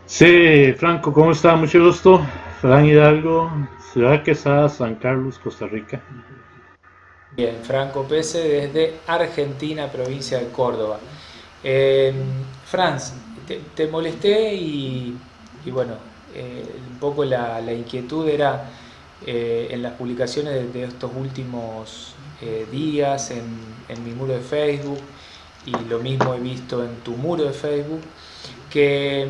Sí, Franco, ¿cómo está? Mucho gusto. Fran Hidalgo, Ciudad Quesada, San Carlos, Costa Rica. Bien, Franco Pese desde Argentina, provincia de Córdoba. Eh, Franz, te molesté y bueno, un poco la inquietud era en las publicaciones de estos últimos días en mi muro de Facebook y lo mismo he visto en tu muro de Facebook, que,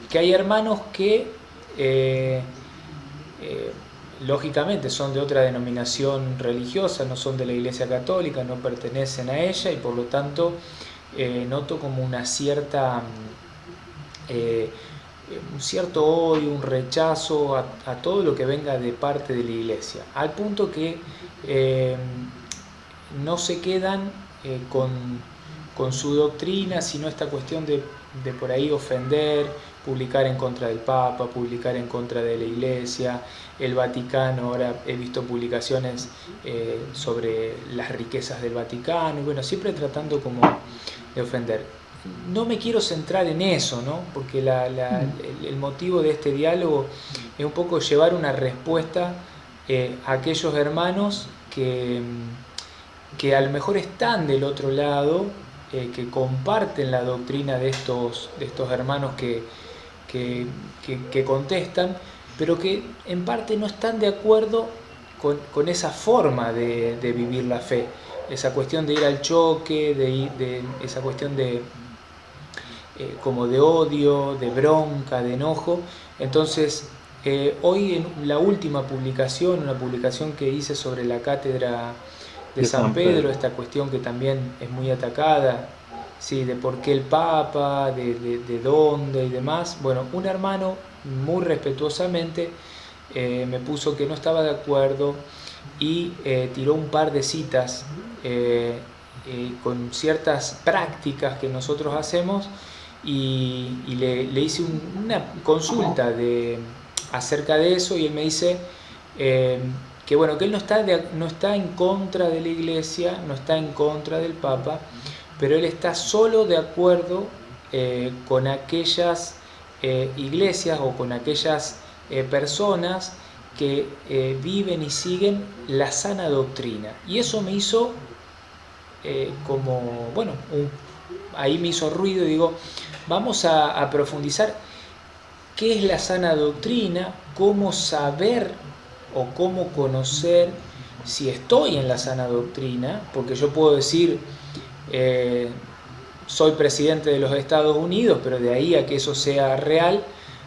que hay hermanos que eh, eh, lógicamente son de otra denominación religiosa, no son de la Iglesia Católica, no pertenecen a ella y por lo tanto noto como una cierta, eh, un cierto odio, un rechazo a todo lo que venga de parte de la Iglesia, al punto que eh, no se quedan con su doctrina, sino esta cuestión de por ahí ofender, publicar en contra del Papa, publicar en contra de la Iglesia, el Vaticano. Ahora he visto publicaciones sobre las riquezas del Vaticano y bueno, siempre tratando como de ofender. No me quiero centrar en eso, ¿no? Porque el motivo de este diálogo es un poco llevar una respuesta a aquellos hermanos que a lo mejor están del otro lado, que comparten la doctrina de estos hermanos que, que contestan, pero que en parte no están de acuerdo con esa forma de vivir la fe, esa cuestión de ir al choque, esa cuestión de como de odio, de bronca, de enojo. Entonces, hoy en la última publicación, una publicación que hice sobre la cátedra de De San San Pedro, Pedro. esta cuestión que también es muy atacada, sí, de por qué el Papa, de dónde y demás. Bueno, un hermano muy respetuosamente me puso que no estaba de acuerdo y tiró un par de citas con ciertas prácticas que nosotros hacemos y le hice una consulta acerca de eso y él me dice eh, que bueno, que él no está en contra de la iglesia, no está en contra del Papa, pero él está solo de acuerdo con aquellas iglesias o con aquellas personas que viven y siguen la sana doctrina. Y eso me hizo como, bueno, ahí me hizo ruido y digo, vamos a profundizar qué es la sana doctrina, cómo saber o cómo conocer si estoy en la sana doctrina, porque yo puedo decir, eh, soy presidente de los Estados Unidos, pero de ahí a que eso sea real,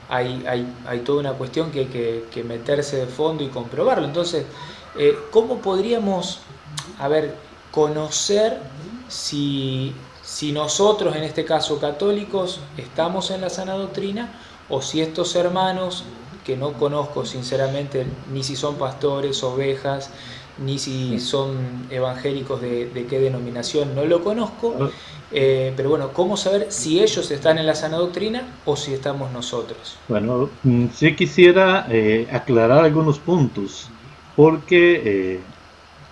hay toda una cuestión que hay que meterse de fondo y comprobarlo. Entonces, ¿cómo podríamos, a ver, conocer si nosotros, en este caso católicos, estamos en la sana doctrina o si estos hermanos, que no conozco sinceramente ni si son pastores, ovejas, ni si Sí. son evangélicos de qué denominación, no lo conozco, Ah, pero bueno, ¿cómo saber si ellos están en la sana doctrina o si estamos nosotros? bueno, sí quisiera aclarar algunos puntos, porque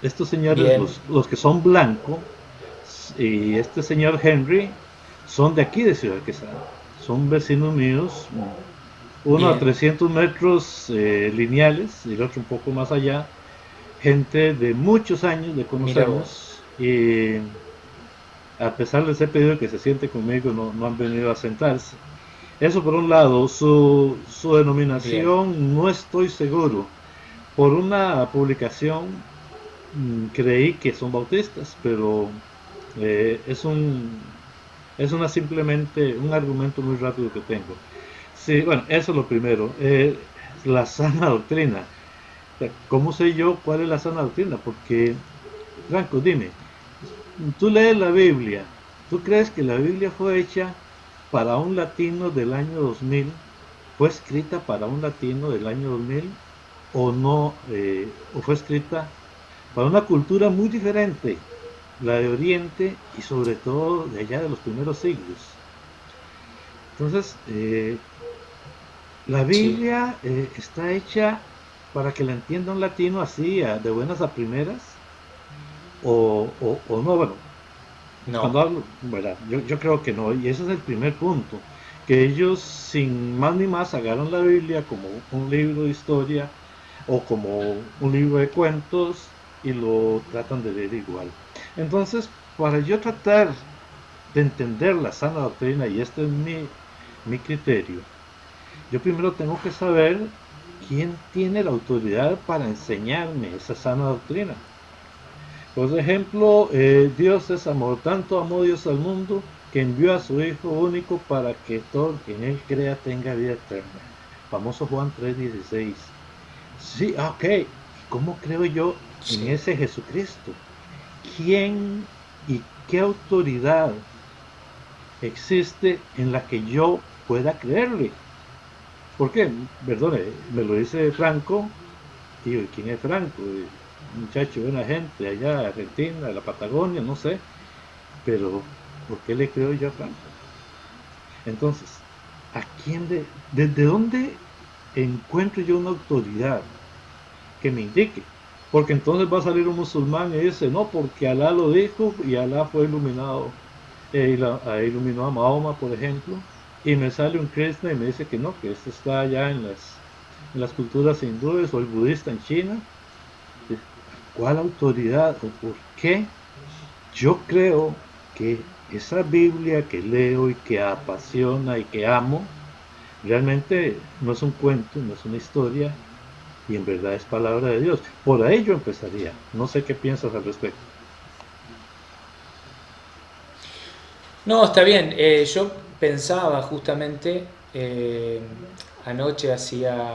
estos señores, Bien, los que son blanco, y este señor Henry, son de aquí de Ciudad Quesada. Son vecinos míos, uno a bien, 300 metros lineales y el otro un poco más allá. Gente de muchos años de mira vos, conocernos y a pesar de les he pedido que se siente conmigo, no han venido a sentarse. Eso por un lado, su bien, denominación no estoy seguro. Por una publicación creí que son bautistas, pero es es una simplemente un argumento muy rápido que tengo. Sí, bueno, eso es lo primero. La sana doctrina. ¿Cómo sé yo cuál es la sana doctrina? Porque, Franco, dime, tú lees la Biblia, ¿tú crees que la Biblia fue hecha para un latino del año 2000? ¿Fue escrita para un latino del año 2000? ¿O no? ¿O fue escrita para una cultura muy diferente, la de Oriente y sobre todo de allá de los primeros siglos? Entonces, la sí, Biblia está hecha para que la entienda un latino así, de buenas a primeras, o no, bueno, no, cuando hablo, ¿verdad? Yo creo que no, y ese es el primer punto. que ellos sin más ni más agarran la Biblia como un libro de historia o como un libro de cuentos y lo tratan de leer igual. Entonces, para yo tratar de entender la sana doctrina, y este es mi criterio, yo primero tengo que saber quién tiene la autoridad para enseñarme esa sana doctrina. Por ejemplo, Dios es amor, tanto amó Dios al mundo que envió a su Hijo único para que todo el que en él crea tenga vida eterna. Famoso Juan 3:16. Sí, ok. ¿Cómo creo yo en Sí. ese Jesucristo? ¿Quién y qué autoridad existe en la que yo pueda creerle? ¿Por qué? Perdone, me lo dice Franco. Digo, ¿quién es Franco? Un muchacho, buena gente, allá, Argentina, de la Patagonia, no sé. Pero, ¿por qué le creo yo a Franco? Entonces, ¿a quién desde dónde encuentro yo una autoridad que me indique? Porque entonces va a salir un musulmán y dice, no, porque Alá lo dijo y Alá fue iluminado, iluminó a Mahoma, por ejemplo, y me sale un Krishna y me dice que no, que esto está allá en las culturas hindúes o el budista en China. ¿Cuál autoridad o por qué yo creo que esa Biblia que leo y que apasiona y que amo, realmente no es un cuento, no es una historia, y en verdad es palabra de Dios? Por ahí yo empezaría. No sé qué piensas al respecto. No, está bien. Yo pensaba justamente, anoche hacía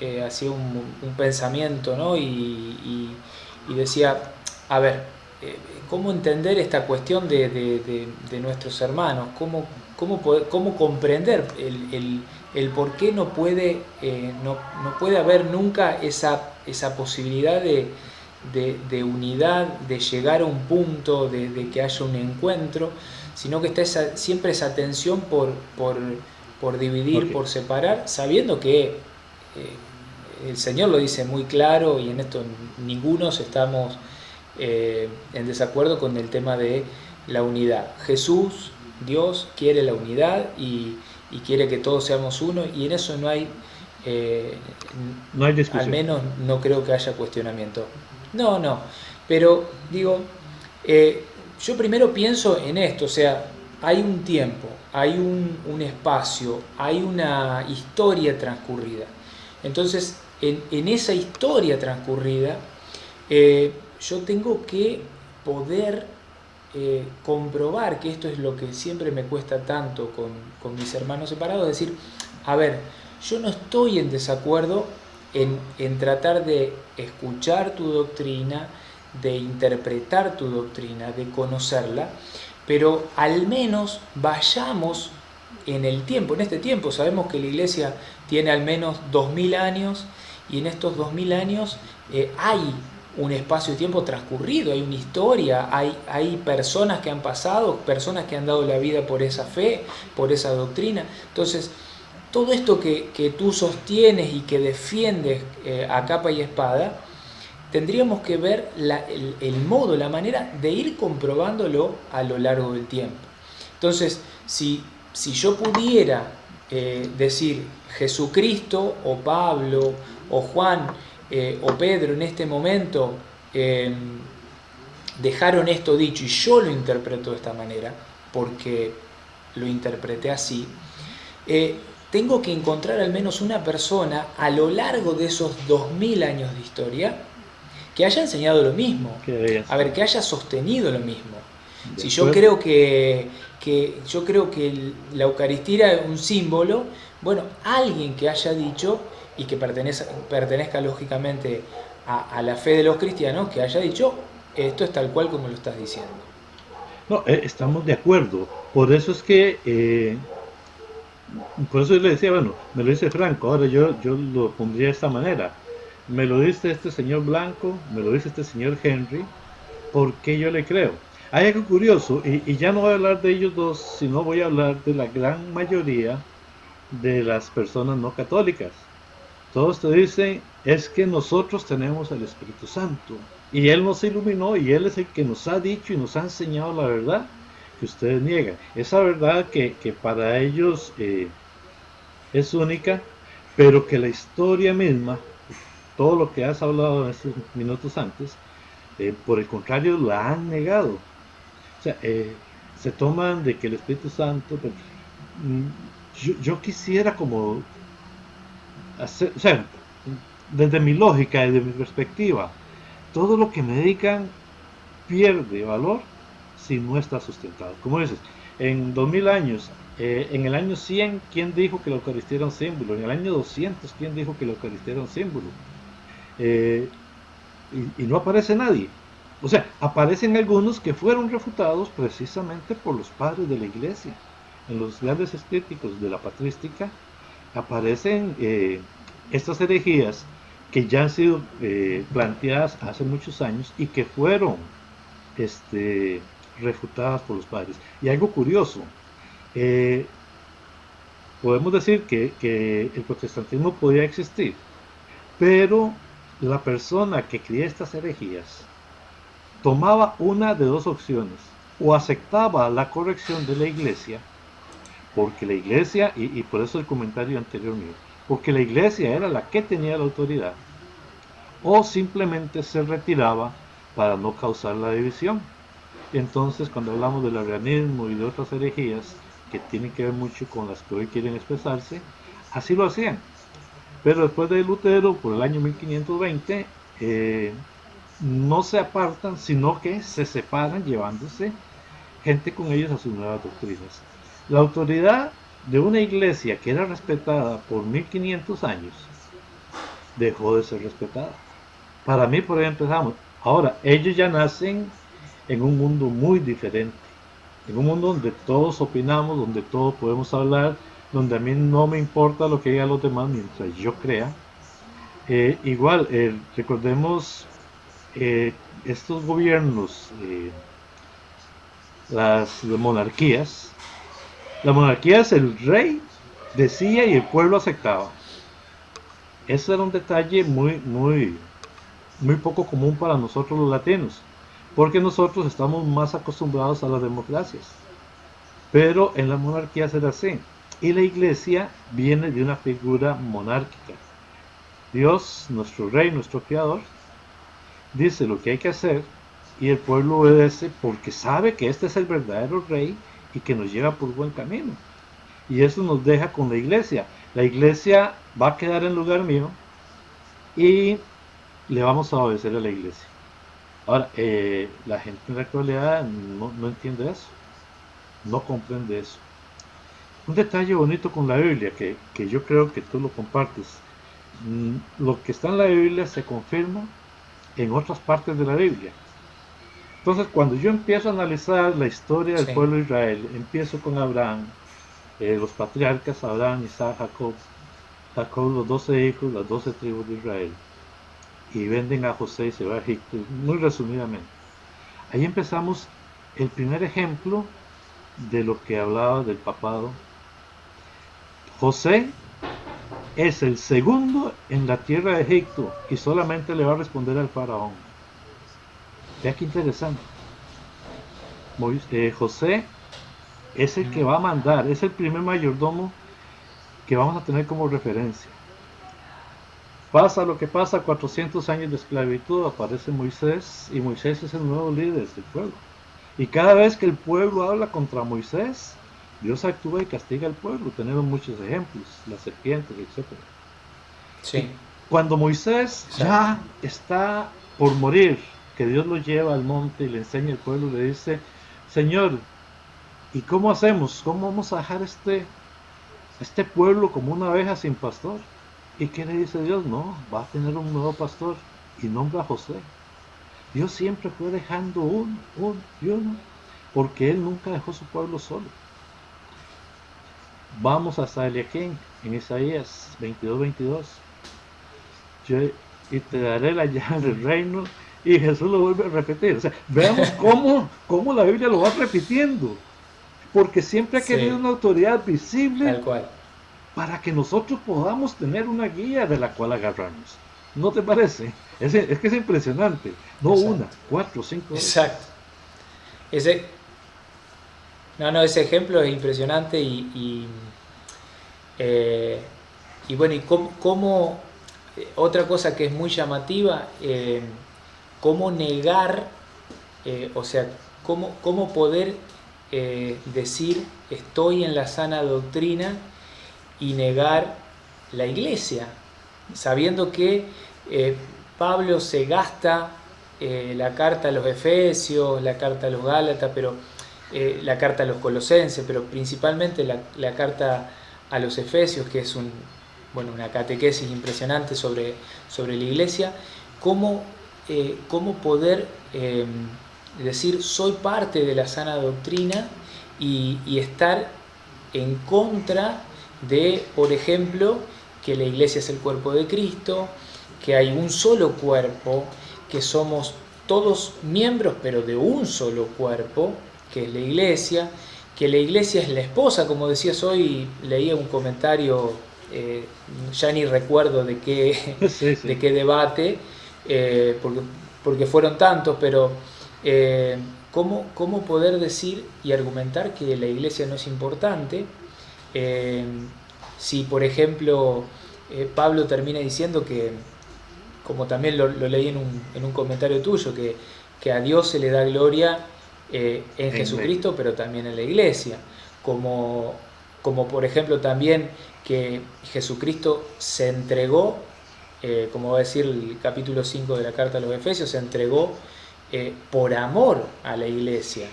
un pensamiento, ¿no? Y decía, a ver, ¿cómo entender esta cuestión de nuestros hermanos? ¿Cómo comprender el por qué no puede haber nunca esa posibilidad de unidad, de llegar a un punto, de que haya un encuentro, sino que está siempre esa tensión por dividir, Ok, por separar, sabiendo que el Señor lo dice muy claro y en esto ninguno estamos en desacuerdo con el tema de la unidad. Jesús, Dios, quiere la unidad y quiere que todos seamos uno, y en eso no hay, eh, no hay al discusión. menos no creo que haya cuestionamiento. No, no, pero digo, yo primero pienso en esto, o sea, hay un tiempo, hay un espacio, hay una historia transcurrida. Entonces, en esa historia transcurrida, yo tengo que poder comprobar, que esto es lo que siempre me cuesta tanto con mis hermanos separados, decir, a ver, yo no estoy en desacuerdo en tratar de escuchar tu doctrina, de interpretar tu doctrina, de conocerla, pero al menos vayamos en el tiempo. En este tiempo sabemos que la iglesia tiene al menos 2000 años, y en estos 2000 años hay un espacio de tiempo transcurrido, hay una historia, hay personas que han pasado, personas que han dado la vida por esa fe, por esa doctrina. Entonces, todo esto que tú sostienes y que defiendes a capa y espada, tendríamos que ver el modo, la manera de ir comprobándolo a lo largo del tiempo. Entonces, si yo pudiera decir Jesucristo o Pablo o Juan o Pedro en este momento dejaron esto dicho y yo lo interpreto de esta manera, porque lo interpreté así, tengo que encontrar al menos una persona a lo largo de esos 2000 años de historia que haya enseñado lo mismo, Que haya a ver, sido. que haya sostenido lo mismo. De Si yo acuerdo. creo que la Eucaristía es un símbolo, bueno, alguien que haya dicho y que pertenezca lógicamente a la fe de los cristianos, que haya dicho esto es tal cual como lo estás diciendo. No, estamos de acuerdo. Por eso yo le decía, bueno, me lo dice Franco, ahora yo lo pondría de esta manera. Me lo dice este señor Blanco, me lo dice este señor Henry, ¿por qué yo le creo? Hay algo curioso, y ya no voy a hablar de ellos dos, sino voy a hablar de la gran mayoría de las personas no católicas. Todos te dicen, es que nosotros tenemos el Espíritu Santo, y Él nos iluminó, y Él es el que nos ha dicho y nos ha enseñado la verdad. que ustedes niegan. Esa verdad que para ellos es única, pero que la historia misma, todo lo que has hablado en estos minutos antes, por el contrario, la han negado. O sea, se toman de que el Espíritu Santo, yo quisiera como hacer, o sea, desde mi lógica, desde mi perspectiva, todo lo que me digan pierde valor si no está sustentado. Como dices, en 2000 años, en el año 100, ¿quién dijo que la Eucaristía era un símbolo? En el año 200, ¿quién dijo que la Eucaristía era un símbolo? Eh, y no aparece nadie. O sea, aparecen algunos que fueron refutados precisamente por los padres de la iglesia. En los grandes escrípticos de la patrística aparecen estas herejías que ya han sido planteadas hace muchos años y que fueron este, refutadas por los padres. Y algo curioso, eh, podemos decir que el protestantismo podía existir, pero la persona que cría estas herejías tomaba una de dos opciones: o aceptaba la corrección de la iglesia, porque la iglesia, y por eso el comentario anterior mío, porque la iglesia era la que tenía la autoridad, o simplemente se retiraba para no causar la división. Entonces, cuando hablamos del arrianismo y de otras herejías que tienen que ver mucho con las que hoy quieren expresarse, así lo hacían. Pero después de Lutero, por el año 1520, no se apartan, sino que se separan llevándose gente con ellos a sus nuevas doctrinas. La autoridad de una iglesia que era respetada por 1500 años dejó de ser respetada. Para mí, por ahí empezamos. Ahora, ellos ya nacen en un mundo muy diferente, en un mundo donde todos opinamos, donde todos podemos hablar, donde a mí no me importa lo que digan los demás mientras yo crea. Igual, recordemos estos gobiernos, las monarquías. La monarquía es el rey decía y el pueblo aceptaba. Eso era un detalle muy poco común para nosotros los latinos, porque nosotros estamos más acostumbrados a las democracias. Pero en las monarquías era así. Y la iglesia viene de una figura monárquica. Dios, nuestro rey, nuestro creador, dice lo que hay que hacer y el pueblo obedece porque sabe que este es el verdadero rey y que nos lleva por buen camino. Y eso nos deja con la iglesia. La iglesia va a quedar en lugar mío y le vamos a obedecer a la iglesia. Ahora, la gente en la actualidad no entiende eso, no comprende eso. Un detalle bonito con la Biblia que yo creo que tú lo compartes. Lo que está en la Biblia se confirma en otras partes de la Biblia. Entonces, cuando yo empiezo a analizar la historia del pueblo de Israel, empiezo con Abraham, los patriarcas, Abraham, Isaac, Jacob, los 12 hijos, las 12 tribus de Israel, y venden a José y se va a Egipto, muy resumidamente. Ahí empezamos el primer ejemplo de lo que hablaba del papado. José es el segundo en la tierra de Egipto y solamente le va a responder al faraón. Vea qué interesante. José es el que va a mandar, es el primer mayordomo que vamos a tener como referencia. Pasa lo que pasa, 400 años de esclavitud, aparece Moisés y Moisés es el nuevo líder del pueblo. Y cada vez que el pueblo habla contra Moisés, Dios actúa y castiga al pueblo. Tenemos muchos ejemplos, las serpientes, etc. Sí. Cuando Moisés ya está por morir, que Dios lo lleva al monte y le enseña al pueblo, le dice: Señor, ¿y cómo hacemos? ¿Cómo vamos a dejar este pueblo como una oveja sin pastor? ¿Y qué le dice Dios? No, va a tener un nuevo pastor y nombra a José. Dios siempre fue dejando uno y uno, porque Él nunca dejó su pueblo solo. Vamos hasta Eliaquín, en Isaías 22:22. Y te daré la llave del reino, y Jesús lo vuelve a repetir. O sea, veamos cómo la Biblia lo va repitiendo, porque siempre ha querido una autoridad visible, tal cual, para que nosotros podamos tener una guía de la cual agarrarnos. ¿No te parece? Es que es impresionante. No, exacto. 1, 4, 5. Exacto. No, no, ese ejemplo es impresionante eh, y bueno, y otra cosa que es muy llamativa, cómo negar, o sea, cómo poder decir estoy en la sana doctrina y negar la iglesia, sabiendo que Pablo se gasta la carta a los Efesios, la carta a los Gálatas, pero la carta a los Colosenses, pero principalmente la carta a los Efesios, que es una catequesis impresionante sobre la iglesia, cómo poder decir soy parte de la sana doctrina y estar en contra de, por ejemplo, que la iglesia es el cuerpo de Cristo, que hay un solo cuerpo, que somos todos miembros pero de un solo cuerpo, que es la iglesia, que la iglesia es la esposa, como decías hoy, leía un comentario, ya ni recuerdo de qué, Sí, de sí. qué debate, porque fueron tantos, pero ¿cómo poder decir y argumentar que la iglesia no es importante? Eh, si, por ejemplo, Pablo termina diciendo que, como también lo leí en un comentario tuyo, que a Dios se le da gloria en En medio. Jesucristo, pero también en la iglesia. Como, como por ejemplo también que Jesucristo se entregó, como va a decir el capítulo 5 de la carta a los Efesios, se entregó por amor a la iglesia,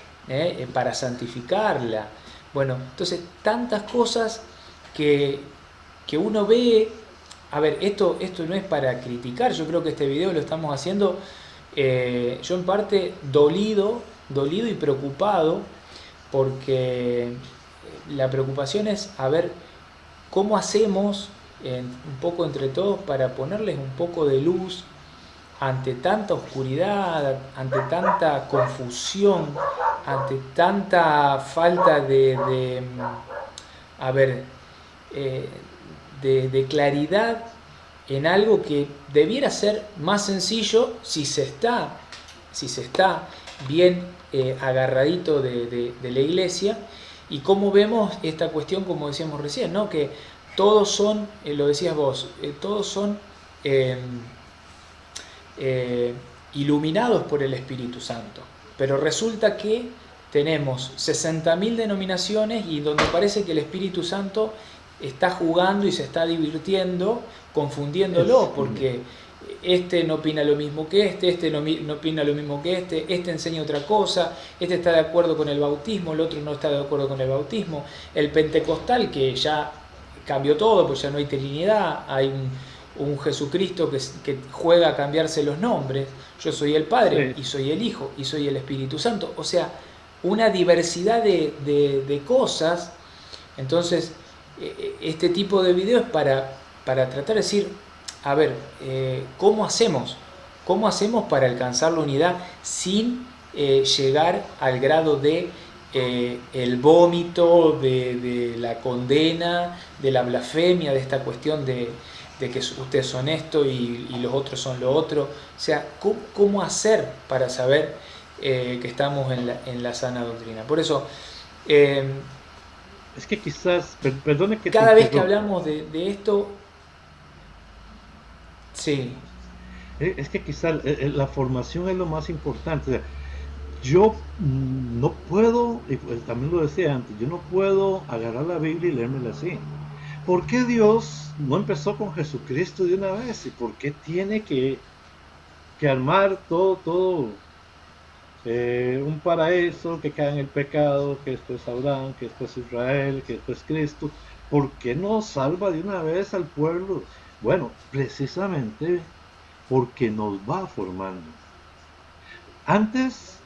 para santificarla. Bueno, entonces tantas cosas que, que uno ve. A ver, esto no es para criticar, yo creo que este video lo estamos haciendo, yo en parte dolido y preocupado, porque la preocupación es a ver cómo hacemos un poco entre todos para ponerles un poco de luz ante tanta oscuridad, ante tanta confusión, ante tanta falta a ver, eh, de claridad en algo que debiera ser más sencillo si se está bien agarradito de la iglesia, y cómo vemos esta cuestión, como decíamos recién, ¿no? Que todos son, lo decías vos, todos son eh, eh, iluminados por el Espíritu Santo. Pero resulta que tenemos 60.000 denominaciones y donde parece que el Espíritu Santo está jugando y se está divirtiendo, confundiéndolo, Sí. porque este no opina lo mismo que este no opina lo mismo que este enseña otra cosa, este está de acuerdo con el bautismo, el otro no está de acuerdo con el bautismo, el pentecostal que ya cambió todo, pues ya no hay trinidad, hay un Jesucristo que juega a cambiarse los nombres, yo soy el Padre Sí. y soy el Hijo y soy el Espíritu Santo, o sea, una diversidad de cosas. Entonces, este tipo de videos es para tratar de decir, a ver, ¿cómo hacemos? ¿Cómo hacemos para alcanzar la unidad sin llegar al grado de el vómito, de la condena, de la blasfemia, de esta cuestión de que ustedes son esto y los otros son lo otro? O sea, ¿cómo hacer para saber que estamos en la sana doctrina? Por eso, eh, Es que quizás, perdone que te cada vez que interrumpa. hablamos de esto, sí, Es que quizás la formación es lo más importante. O sea, yo no puedo, y pues también lo decía antes, yo no puedo agarrar la Biblia y leérmela así. ¿Por qué Dios no empezó con Jesucristo de una vez? ¿Y por qué tiene que armar todo, un paraíso que cae en el pecado, que después Abraham, que después Israel, que después Cristo? ¿Por qué no salva de una vez al pueblo? Bueno, precisamente porque nos va formando. Antes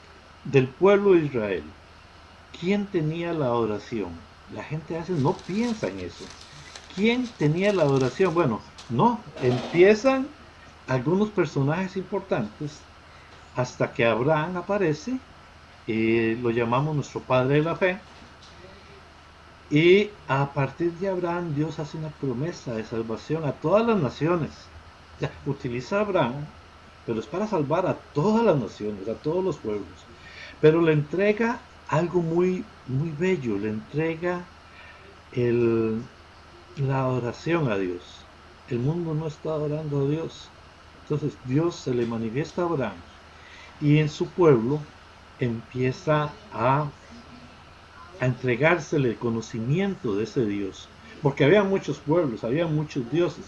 del pueblo de Israel, ¿quién tenía la adoración? La gente a veces no piensa en eso. ¿Quién tenía la adoración? Bueno, no, empiezan algunos personajes importantes hasta que Abraham aparece, y lo llamamos nuestro padre de la fe, y a partir de Abraham Dios hace una promesa de salvación a todas las naciones. O sea, utiliza a Abraham, pero es para salvar a todas las naciones, a todos los pueblos. Pero le entrega algo muy muy bello, le entrega el, la adoración a Dios. El mundo no está adorando a Dios. Entonces Dios se le manifiesta a Abraham y en su pueblo empieza a entregársele el conocimiento de ese Dios. Porque había muchos pueblos, había muchos dioses.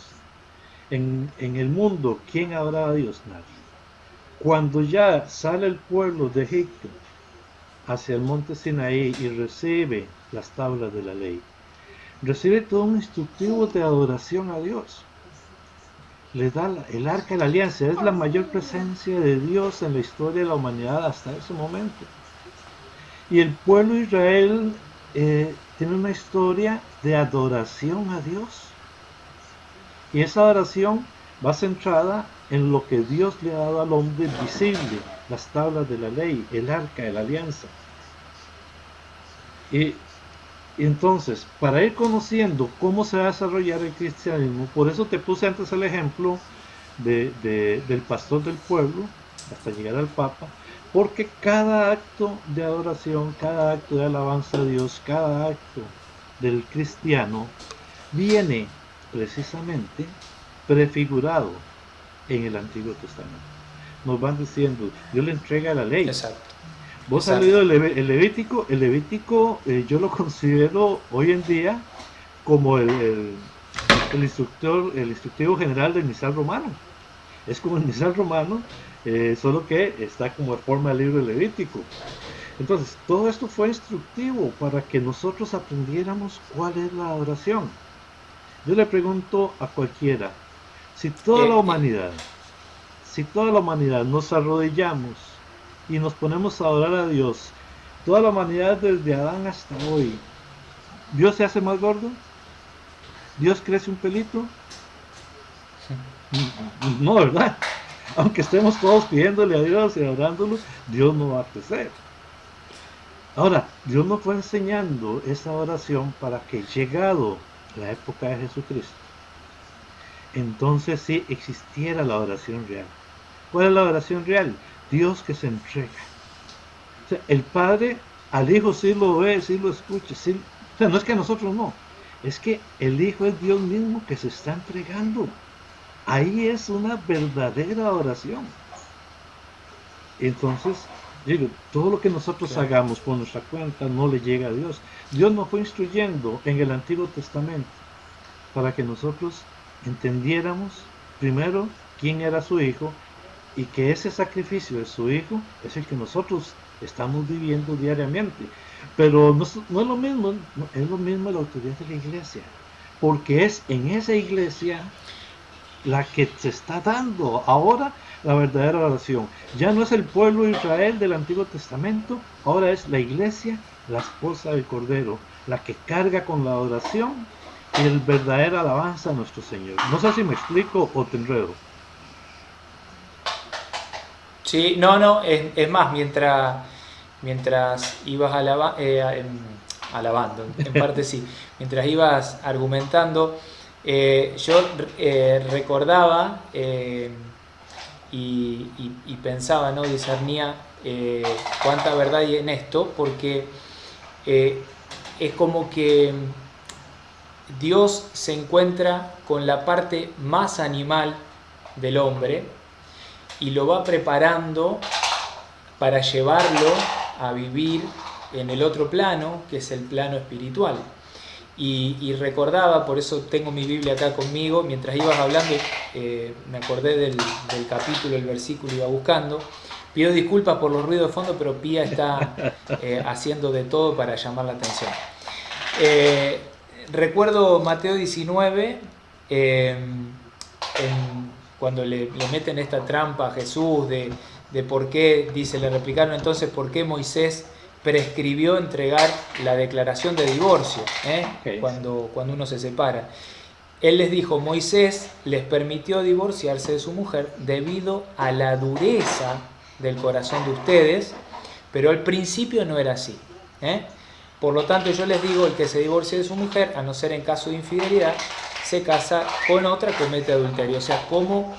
En el mundo, ¿quién adoraba a Dios? Nadie. Cuando ya sale el pueblo de Egipto hacia el monte Sinaí y recibe las tablas de la ley, recibe todo un instructivo de adoración a Dios. Les da el arca de la alianza, es la mayor presencia de Dios en la historia de la humanidad hasta ese momento. Y el pueblo de Israel tiene una historia de adoración a Dios. Y esa adoración va centrada en lo que Dios le ha dado al hombre visible, las tablas de la ley, el arca de la alianza. Y entonces, para ir conociendo cómo se va a desarrollar el cristianismo, por eso te puse antes el ejemplo del pastor del pueblo, hasta llegar al Papa, porque cada acto de adoración, cada acto de alabanza a Dios, cada acto del cristiano viene precisamente prefigurado en el Antiguo Testamento. Nos van diciendo, Dios le entrega la ley. Exacto. Vos has leído el Levítico. El Levítico yo lo considero hoy en día como el instructivo general del misal romano. Es como el misal romano, solo que está como en forma del libro de Levítico. Entonces, todo esto fue instructivo para que nosotros aprendiéramos cuál es la adoración. Yo le pregunto a cualquiera, si toda la humanidad nos arrodillamos y nos ponemos a adorar a Dios, toda la humanidad desde Adán hasta hoy, ¿Dios se hace más gordo? ¿Dios crece un pelito? No, ¿verdad? Aunque estemos todos pidiéndole a Dios y adorándolo, Dios no va a crecer. Ahora, Dios nos fue enseñando esa oración para que, llegado la época de Jesucristo, entonces sí existiera la oración real. ¿Cuál es la oración real? Dios que se entrega. O sea, el Padre al Hijo sí lo ve, sí lo escucha, sí. O sea, no es que nosotros no, es que el Hijo es Dios mismo que se está entregando. Ahí es una verdadera oración. Entonces, digo, todo lo que nosotros hagamos por nuestra cuenta no le llega a Dios. Dios nos fue instruyendo en el Antiguo Testamento para que nosotros entendiéramos primero quién era su Hijo y que ese sacrificio de su Hijo es el que nosotros estamos viviendo diariamente. Pero no es lo mismo, es lo mismo la autoridad de la iglesia, porque es en esa iglesia la que se está dando ahora la verdadera oración. Ya no es el pueblo de Israel del Antiguo Testamento, ahora es la iglesia, la esposa del Cordero, la que carga con la oración y el verdadera alabanza a nuestro Señor. No sé si me explico o te enredo. Sí, no, es más, mientras ibas alabando, en parte sí, mientras ibas argumentando, yo recordaba y pensaba, ¿no? Discernía cuánta verdad hay en esto, porque es como que Dios se encuentra con la parte más animal del hombre y lo va preparando para llevarlo a vivir en el otro plano, que es el plano espiritual. Y recordaba, por eso tengo mi Biblia acá conmigo, mientras ibas hablando me acordé del capítulo, el versículo, iba buscando. Pido disculpas por los ruidos de fondo, pero Pía está haciendo de todo para llamar la atención. Recuerdo Mateo 19, cuando le meten esta trampa a Jesús de por qué, dice, le replicaron entonces por qué Moisés prescribió entregar la declaración de divorcio, Okay. cuando uno se separa. Él les dijo, Moisés les permitió divorciarse de su mujer debido a la dureza del corazón de ustedes, pero al principio no era así. Por lo tanto, yo les digo, el que se divorcie de su mujer, a no ser en caso de infidelidad, se casa con otra, comete adulterio. O sea, como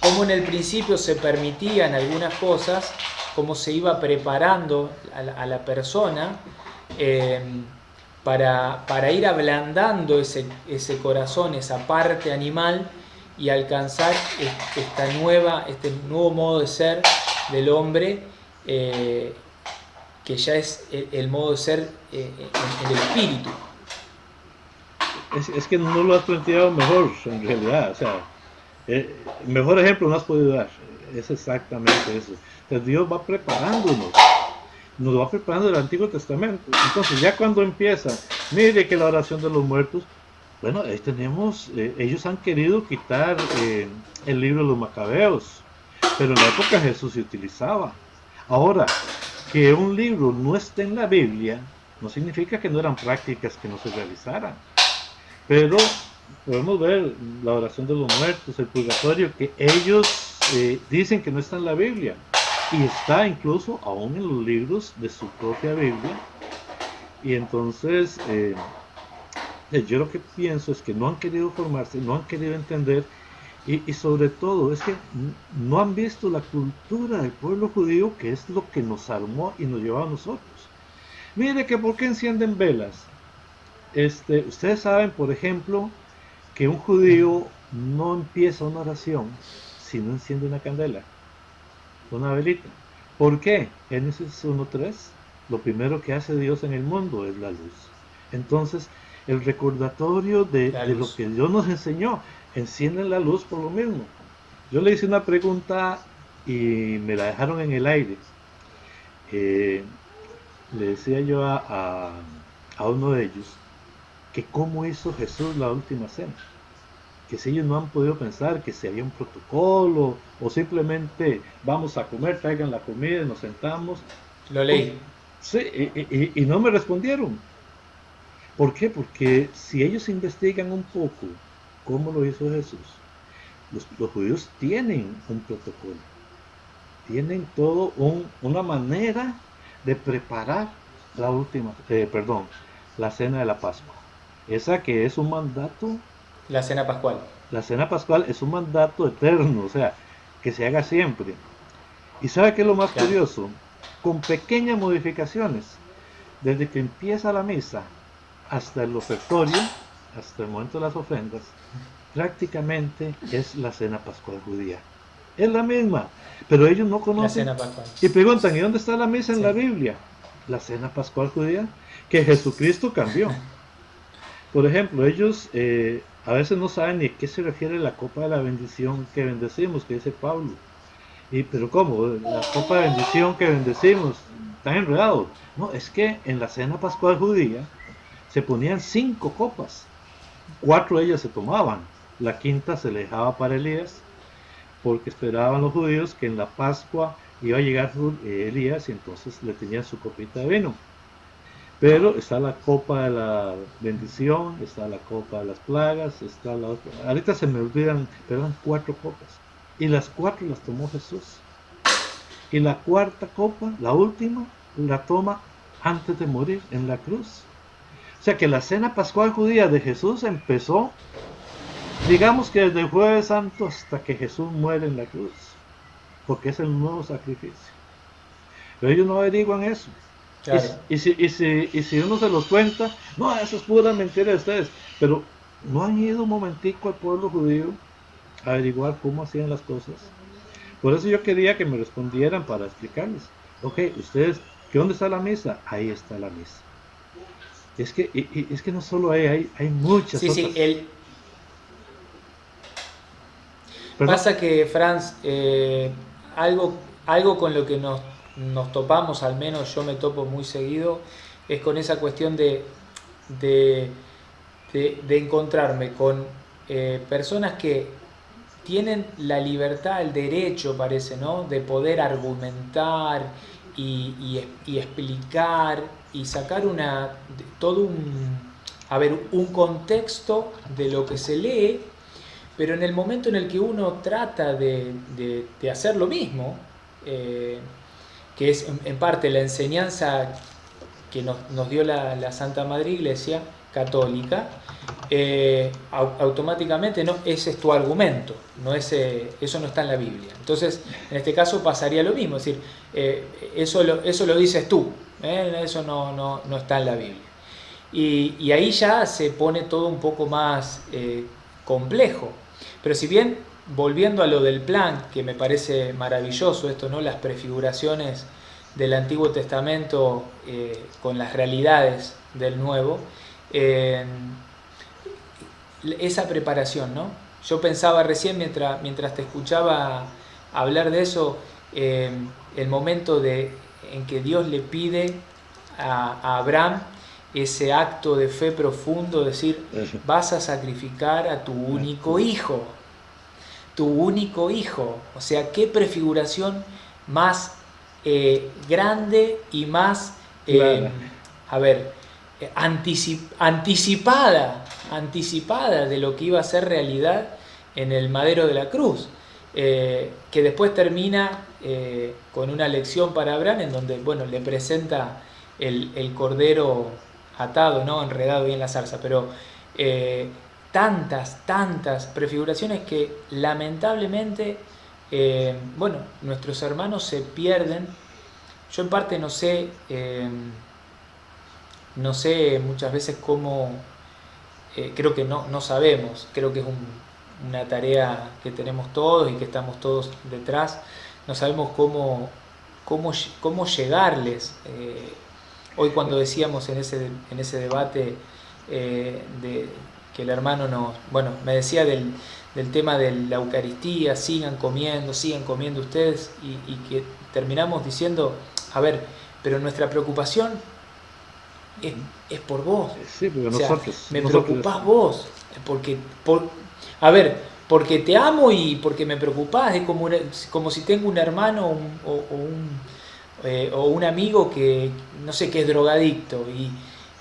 en el principio se permitían algunas cosas, cómo se iba preparando a la persona eh, para ir ablandando ese corazón, esa parte animal, y alcanzar este nuevo modo de ser del hombre, que ya es el modo de ser en el espíritu. Es que no lo has planteado mejor, en realidad. O sea, mejor ejemplo no has podido dar. Es exactamente eso. Entonces Dios va preparándonos. Nos va preparando el Antiguo Testamento. Entonces ya cuando empieza, mire que la oración de los muertos, bueno, ahí tenemos, ellos han querido quitar el libro de los Macabeos, pero en la época Jesús se utilizaba. Ahora, que un libro no esté en la Biblia, no significa que no eran prácticas que no se realizaran. Pero podemos ver la oración de los muertos, el purgatorio, que ellos dicen que no está en la Biblia. Y está incluso aún en los libros de su propia Biblia. Y entonces, yo lo que pienso es que no han querido formarse, no han querido entender. Y sobre todo es que no han visto la cultura del pueblo judío, que es lo que nos armó y nos llevó a nosotros. Mire que por qué encienden velas. Ustedes saben, por ejemplo, que un judío no empieza una oración si no enciende una candela, una velita. ¿Por qué? Génesis 1:3, lo primero que hace Dios en el mundo es la luz. Entonces, el recordatorio de lo que Dios nos enseñó, encienden la luz por lo mismo. Yo le hice una pregunta y me la dejaron en el aire. Le decía yo a uno de ellos que cómo hizo Jesús la última cena, que si ellos no han podido pensar que si había un protocolo o simplemente vamos a comer, traigan la comida y nos sentamos. Lo leí. Sí, y no me respondieron. ¿Por qué? Porque si ellos investigan un poco cómo lo hizo Jesús, los judíos tienen un protocolo, tienen todo una manera de preparar la cena de la Pascua. Esa que es un mandato. La cena pascual. La cena pascual es un mandato eterno, o sea, que se haga siempre. ¿Y sabe qué es lo más curioso? Con pequeñas modificaciones, desde que empieza la misa hasta el ofertorio, hasta el momento de las ofrendas, prácticamente es la cena pascual judía. Es la misma, pero ellos no conocen. La cena pascual. Y preguntan, ¿y dónde está la misa en la Biblia? La cena pascual judía, que Jesucristo cambió. Por ejemplo, ellos a veces no saben ni a qué se refiere la copa de la bendición que bendecimos, que dice Pablo. Pero ¿cómo? La copa de bendición que bendecimos, están enredados. No, es que en la cena pascual judía se ponían 5 copas. 4 de ellas se tomaban. La quinta se le dejaba para Elías, porque esperaban los judíos que en la Pascua iba a llegar Elías y entonces le tenían su copita de vino. Pero está la copa de la bendición, está la copa de las plagas, está la otra. Ahorita se me olvidan, pero eran 4 copas. Y las 4 las tomó Jesús. Y la cuarta copa, la última, la toma antes de morir en la cruz. O sea que la cena pascual judía de Jesús empezó, digamos que desde el Jueves Santo hasta que Jesús muere en la cruz. Porque es el nuevo sacrificio. Pero ellos no averiguan eso. Claro. Y si uno se los cuenta, no, eso es pura mentira de ustedes, pero no han ido un momentico al pueblo judío a averiguar cómo hacían las cosas. Por eso yo quería que me respondieran para explicarles. Ok, ustedes, ¿dónde está la misa? Ahí está la misa. Es que no solo hay muchas otras. Sí, pasa que, Franz, algo con lo que nos topamos, al menos yo me topo muy seguido, es con esa cuestión de encontrarme con personas que tienen la libertad, el derecho, parece, ¿no?, de poder argumentar y explicar y sacar un contexto de lo que se lee, pero en el momento en el que uno trata de hacer lo mismo, que es en parte la enseñanza que nos dio la Santa Madre Iglesia, católica, automáticamente no, ese es tu argumento, no eso no está en la Biblia. Entonces, en este caso pasaría lo mismo, es decir, eso lo dices tú, eso no está en la Biblia. Y ahí ya se pone todo un poco más complejo. Pero si bien, volviendo a lo del plan, que me parece maravilloso esto, ¿no? Las prefiguraciones del Antiguo Testamento con las realidades del Nuevo, esa preparación, ¿no? Yo pensaba recién mientras te escuchaba hablar de eso, el momento en que Dios le pide a Abraham ese acto de fe profundo, decir, vas a sacrificar a tu único hijo. Tu único hijo. O sea, qué prefiguración más grande y más, anticipada de lo que iba a ser realidad en el madero de la cruz. Que después termina con una lección para Abraham en donde, bueno, le presenta el cordero atado, ¿no? Enredado ahí en la zarza, pero tantas prefiguraciones que lamentablemente, bueno, nuestros hermanos se pierden. Yo en parte no sé muchas veces cómo, creo que no sabemos, creo que es una tarea que tenemos todos y que estamos todos detrás, no sabemos cómo llegarles. Hoy cuando decíamos en ese debate que el hermano me decía del tema de la Eucaristía, sigan comiendo ustedes, y que terminamos diciendo, a ver, pero nuestra preocupación es por vos. Sí, o sea, me preocupás vos, porque te amo y porque me preocupás, es como si tengo un hermano o un amigo que, no sé, que es drogadicto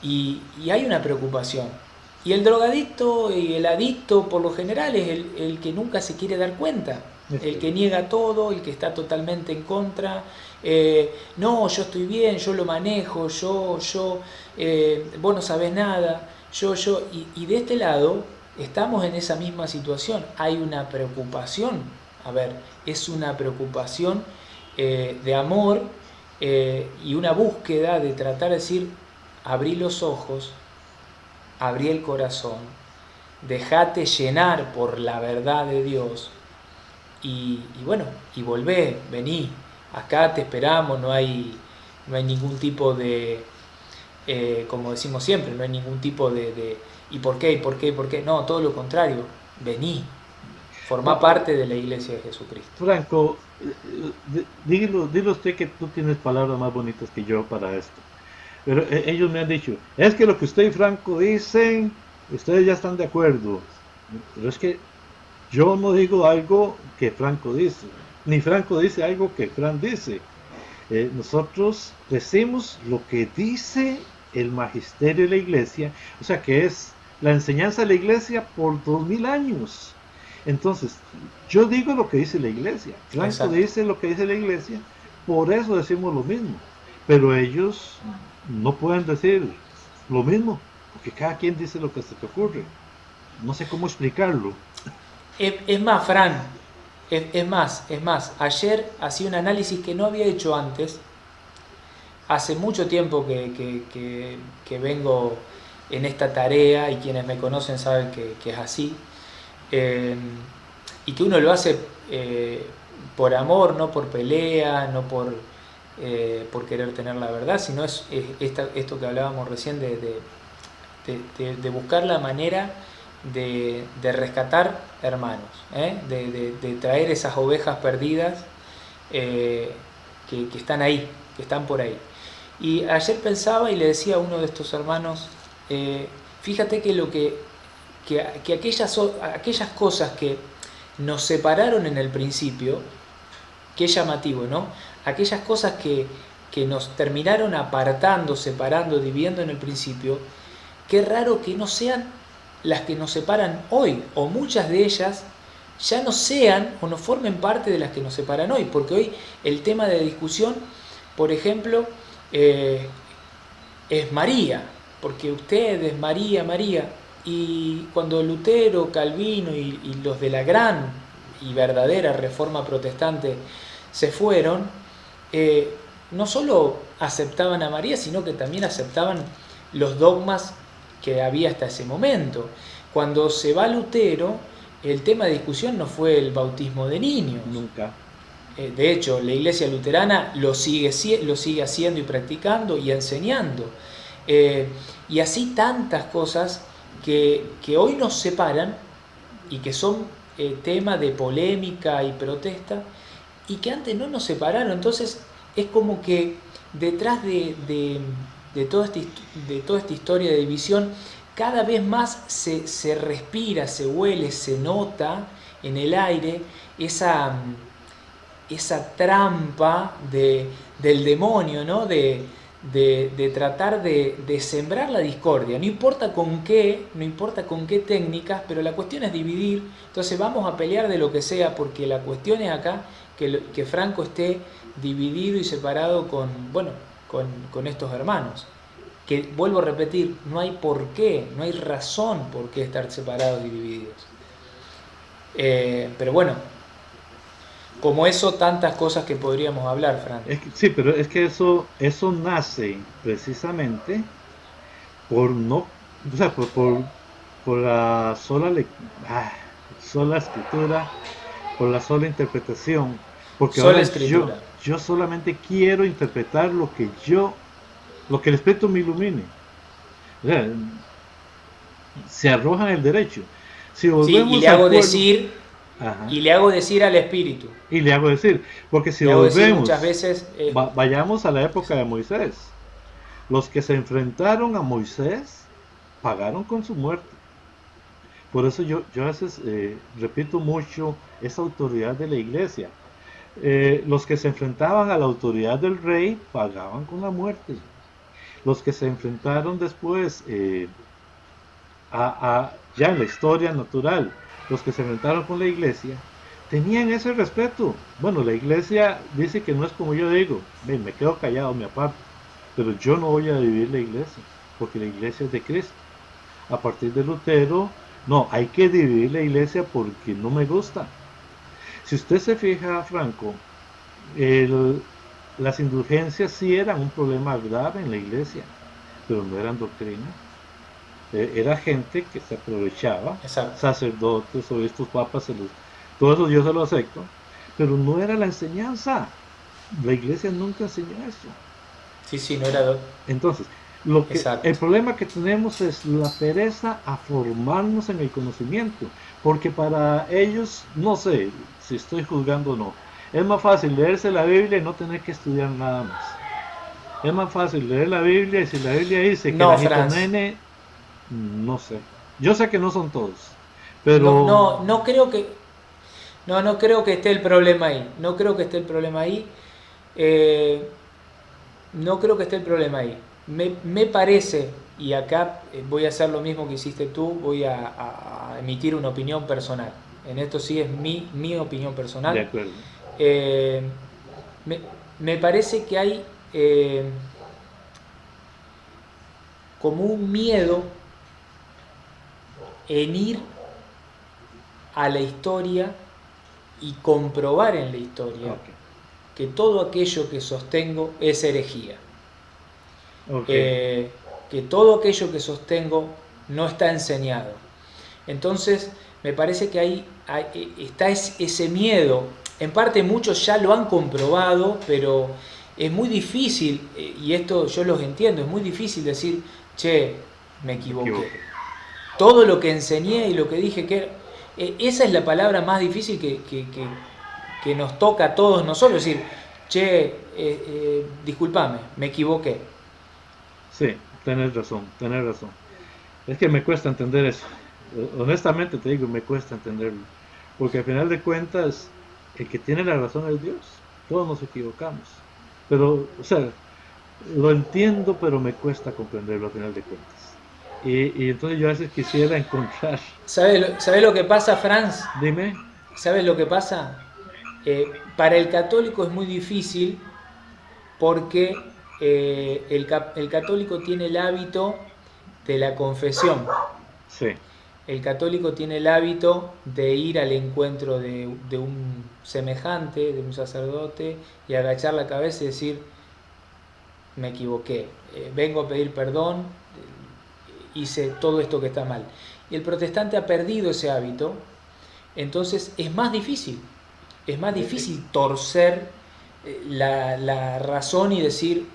y hay una preocupación. Y el drogadicto y el adicto por lo general es el que nunca se quiere dar cuenta, el que niega todo, el que está totalmente en contra. No, yo estoy bien, yo lo manejo, vos no sabés nada, y de este lado estamos en esa misma situación. Hay una preocupación, es una preocupación de amor, y una búsqueda de tratar de decir, abrí los ojos, abrí el corazón, dejate llenar por la verdad de Dios y volvé, vení, acá te esperamos, no hay ningún tipo de, como decimos siempre, no hay ningún tipo de ¿y por qué? No, todo lo contrario, vení, formá parte de la Iglesia de Jesucristo. Franco, dilo usted, que tú tienes palabras más bonitas que yo para esto. Pero ellos me han dicho, es que lo que usted y Franco dicen, ustedes ya están de acuerdo. Pero es que yo no digo algo que Franco dice, ni Franco dice algo que Fran dice. Nosotros decimos lo que dice el magisterio de la Iglesia, o sea, que es la enseñanza de la Iglesia por 2000 años. Entonces, yo digo lo que dice la Iglesia, Franco dice lo que dice la Iglesia, por eso decimos lo mismo. Pero ellos no pueden decir lo mismo, porque cada quien dice lo que se te ocurre. No sé cómo explicarlo. Es más, Fran, es más, ayer hacía un análisis que no había hecho antes. Hace mucho tiempo que vengo en esta tarea, y quienes me conocen saben que es así, y que uno lo hace por amor, no por pelea, no por querer tener la verdad, sino es esto que hablábamos recién de buscar la manera de rescatar hermanos, de traer esas ovejas perdidas que están ahí, que están por ahí. Y ayer pensaba y le decía a uno de estos hermanos, fíjate que aquellas cosas que nos separaron en el principio, qué llamativo, ¿no? Aquellas cosas que nos terminaron apartando, separando, dividiendo en el principio, qué raro que no sean las que nos separan hoy, o muchas de ellas ya no sean o no formen parte de las que nos separan hoy, porque hoy el tema de discusión, por ejemplo, es María, porque ustedes, María, María. Y cuando Lutero, Calvino y los de la gran y verdadera reforma protestante se fueron, no solo aceptaban a María, sino que también aceptaban los dogmas que había hasta ese momento. Cuando se va Lutero, el tema de discusión no fue el bautismo de niños. Nunca. De hecho, la iglesia luterana lo sigue haciendo y practicando y enseñando. Y así tantas cosas que hoy nos separan y que son tema de polémica y protesta y que antes no nos separaron. Entonces es como que detrás de toda esta historia de división cada vez más se respira, se huele, se nota en el aire esa trampa del demonio, ¿no? De tratar de sembrar la discordia. No importa con qué técnicas, pero la cuestión es dividir. Entonces vamos a pelear de lo que sea, porque la cuestión es acá que Franco esté dividido y separado con estos hermanos. Que vuelvo a repetir, no hay por qué, no hay razón por qué estar separados y divididos. Pero bueno, como eso, tantas cosas que podríamos hablar, Fran. Sí, pero es que eso nace precisamente por no, o sea, por la sola escritura, por la sola interpretación, porque Sola ahora escritura. yo solamente quiero interpretar lo que el Espíritu me ilumine. O sea, se arrojan el derecho. Si volvemos Sí, y le hago al pueblo, decir, ajá, y le hago decir al Espíritu. y le hago decir, porque si Le hago decir volvemos, muchas veces. vayamos a la época de Moisés. Los que se enfrentaron a Moisés pagaron con su muerte. Por eso yo a veces repito mucho esa autoridad de la iglesia. Los que se enfrentaban a la autoridad del rey pagaban con la muerte. Los que se enfrentaron después ya en la historia natural, los que se enfrentaron con la iglesia, tenían ese respeto. Bueno, la iglesia dice que no es como yo digo, me quedo callado, me aparto, pero yo no voy a dividir la iglesia, porque la iglesia es de Cristo. A partir de Lutero, no, hay que dividir la iglesia porque no me gusta. Si usted se fija, Franco, las indulgencias sí eran un problema grave en la iglesia, pero no eran doctrina. Era gente que se aprovechaba, Exacto. sacerdotes, obispos, papas, todo eso yo se lo acepto, pero no era la enseñanza. La iglesia nunca enseñó eso. Sí, no era. Entonces, el problema que tenemos es la pereza a formarnos en el conocimiento, porque para ellos, no sé si estoy juzgando o no, es más fácil leerse la Biblia y no tener que estudiar nada más. Es más fácil leer la Biblia y si la Biblia dice que No, la nene, no sé. Yo sé que no son todos, pero no creo que. No creo que esté el problema ahí. No creo que esté el problema ahí. No creo que esté el problema ahí. Me parece, y acá voy a hacer lo mismo que hiciste tú, voy a emitir una opinión personal. En esto sí es mi opinión personal. de acuerdo. Me parece que hay como un miedo en ir a la historia y comprobar en la historia que todo aquello que sostengo es herejía. Que todo aquello que sostengo no está enseñado. Entonces, me parece que ahí está ese miedo. En parte muchos ya lo han comprobado, pero es muy difícil, y esto yo los entiendo, es muy difícil decir, che, me equivoqué. Todo lo que enseñé y lo que dije que esa es la palabra más difícil que nos toca a todos nosotros, es decir, che, discúlpame, me equivoqué. Sí, tenés razón. Es que me cuesta entender eso. Honestamente te digo, me cuesta entenderlo. Porque al final de cuentas, el que tiene la razón es Dios. Todos nos equivocamos. Pero, o sea, lo entiendo, pero me cuesta comprenderlo al final de cuentas. Y entonces yo a veces quisiera encontrar... ¿Sabes lo que pasa, Franz? Dime. ¿Sabes lo que pasa? Para el católico es muy difícil porque el católico tiene el hábito de la confesión. Sí, El católico tiene el hábito de ir al encuentro de un semejante, de un sacerdote, y agachar la cabeza y decir, me equivoqué, vengo a pedir perdón, hice todo esto que está mal. Y el protestante ha perdido ese hábito, entonces es más difícil torcer la razón y decir,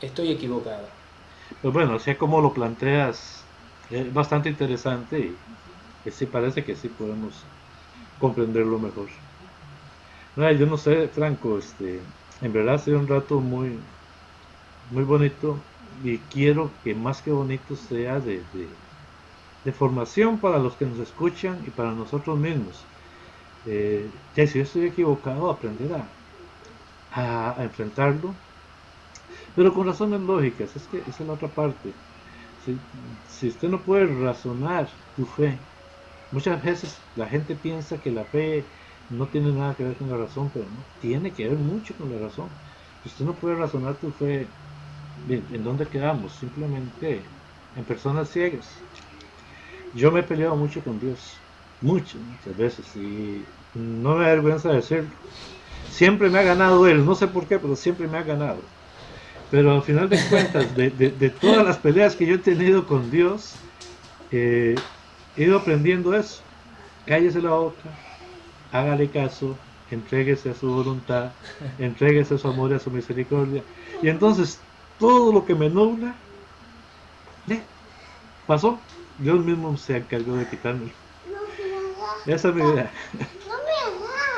estoy equivocado. pues bueno, así como lo planteas, es bastante interesante y sí parece que sí podemos comprenderlo mejor. No, yo no sé, Franco, en verdad ha sido un rato muy, muy bonito y quiero que más que bonito sea de formación para los que nos escuchan y para nosotros mismos. Ya si yo estoy equivocado, aprender a enfrentarlo, pero con razones lógicas, es que esa es la otra parte. Si, si usted no puede razonar tu fe, muchas veces la gente piensa que la fe no tiene nada que ver con la razón, pero no, tiene que ver mucho con la razón. Si usted no puede razonar tu fe, bien, ¿en dónde quedamos? Simplemente en personas ciegas. Yo me he peleado mucho con Dios, muchas veces, y no me da vergüenza decirlo. Siempre me ha ganado Él, no sé por qué, pero siempre me ha ganado. Pero al final de cuentas, de todas las peleas que yo he tenido con Dios, he ido aprendiendo eso. Cállese la boca, hágale caso, entréguese a su voluntad, entréguese a su amor y a su misericordia. Y entonces, todo lo que me nubla, ya, pasó. Dios mismo se encargó de quitármelo. Esa es mi idea.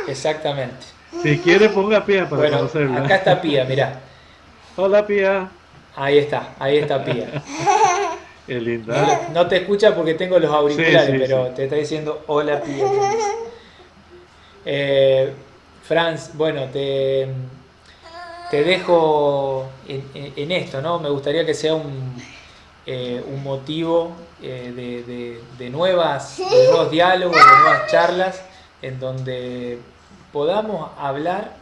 Exactamente. Si quiere, ponga Pía para Bueno, conocerla. acá está Pía, mirá. Hola, Pía. Ahí está Pía. Qué linda. No te escucha porque tengo los Sí, auriculares, sí, sí. pero te está diciendo hola Pía. Franz, bueno, te dejo en esto, ¿no? Me gustaría que sea un motivo de nuevos diálogos, de nuevas charlas, en donde podamos hablar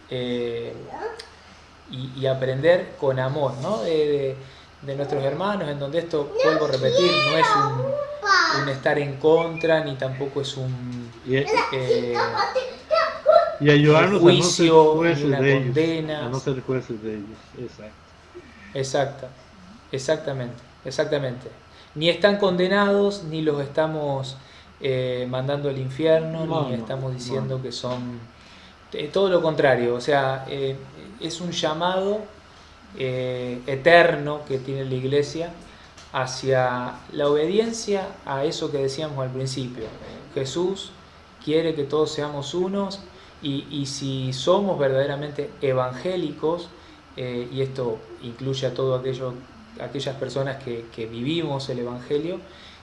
eh, y aprender con amor, ¿no? De nuestros hermanos, en donde esto, vuelvo a repetir, no es un estar en contra, ni tampoco es Y, eh, y un ayudarnos a no ser juicio ni jueces una de ellos. A condena. no ser jueces de ellos. Exacto. Exacta, exactamente. Ni están condenados, ni los estamos mandando al infierno, No, ni no, estamos no, no. diciendo que son todo lo contrario. O sea, es un llamado eterno que tiene la Iglesia hacia la obediencia a eso que decíamos al principio. Jesús quiere que todos seamos unos y si somos verdaderamente evangélicos, y esto incluye a todas aquellas personas que vivimos el Evangelio,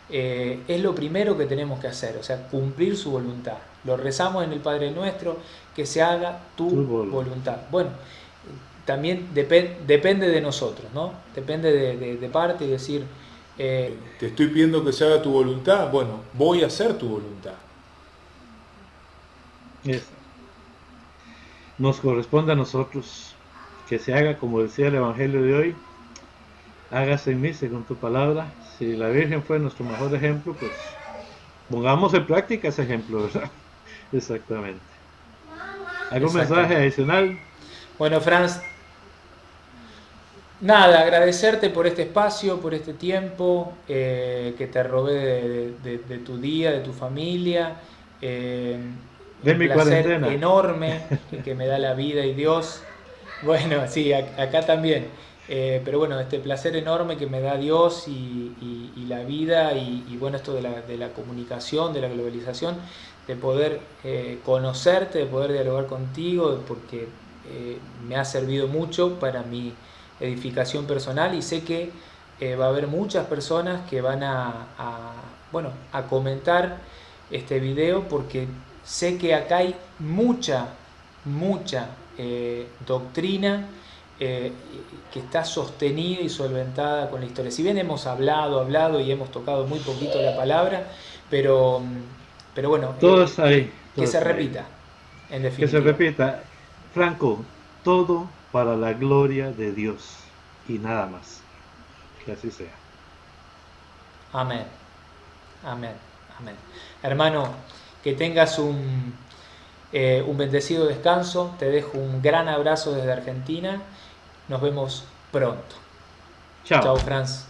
es lo primero que tenemos que hacer, o sea, cumplir su voluntad. Lo rezamos en el Padre Nuestro, que se haga tu Tu voluntad. voluntad. Bueno, también depende de nosotros, ¿no? Depende de parte y decir, Te estoy pidiendo que se haga tu voluntad. Bueno, voy a hacer tu voluntad. Exacto. Nos corresponde a nosotros que se haga como decía el Evangelio de hoy, hágase en mí según tu palabra. Si la Virgen fue nuestro mejor ejemplo, pues pongamos en práctica ese ejemplo, ¿verdad? Exactamente. ¿Algún mensaje exactamente. adicional? Bueno, Franz, nada, agradecerte por este espacio, por este tiempo que te robé de tu día, de tu familia. De Un mi placer cuarentena. enorme que me da la vida y Dios. Bueno, sí, acá también. Pero bueno, este placer enorme que me da Dios y la vida y bueno, esto de la comunicación, de la globalización, de poder conocerte, de poder dialogar contigo, porque me ha servido mucho para mi edificación personal y sé que va a haber muchas personas que van bueno, a comentar este video porque sé que acá hay mucha doctrina que está sostenida y solventada con la historia. Si bien hemos hablado y hemos tocado muy poquito la palabra, pero bueno, Todo está ahí, que todo se está ahí. repita, en Que se definitiva. repita, Franco, todo para la gloria de Dios y nada más. Que así sea. Amén. Amén. Amén. Hermano, que tengas un bendecido descanso. Te dejo un gran abrazo desde Argentina. Nos vemos pronto. Chao, Chao. Franz.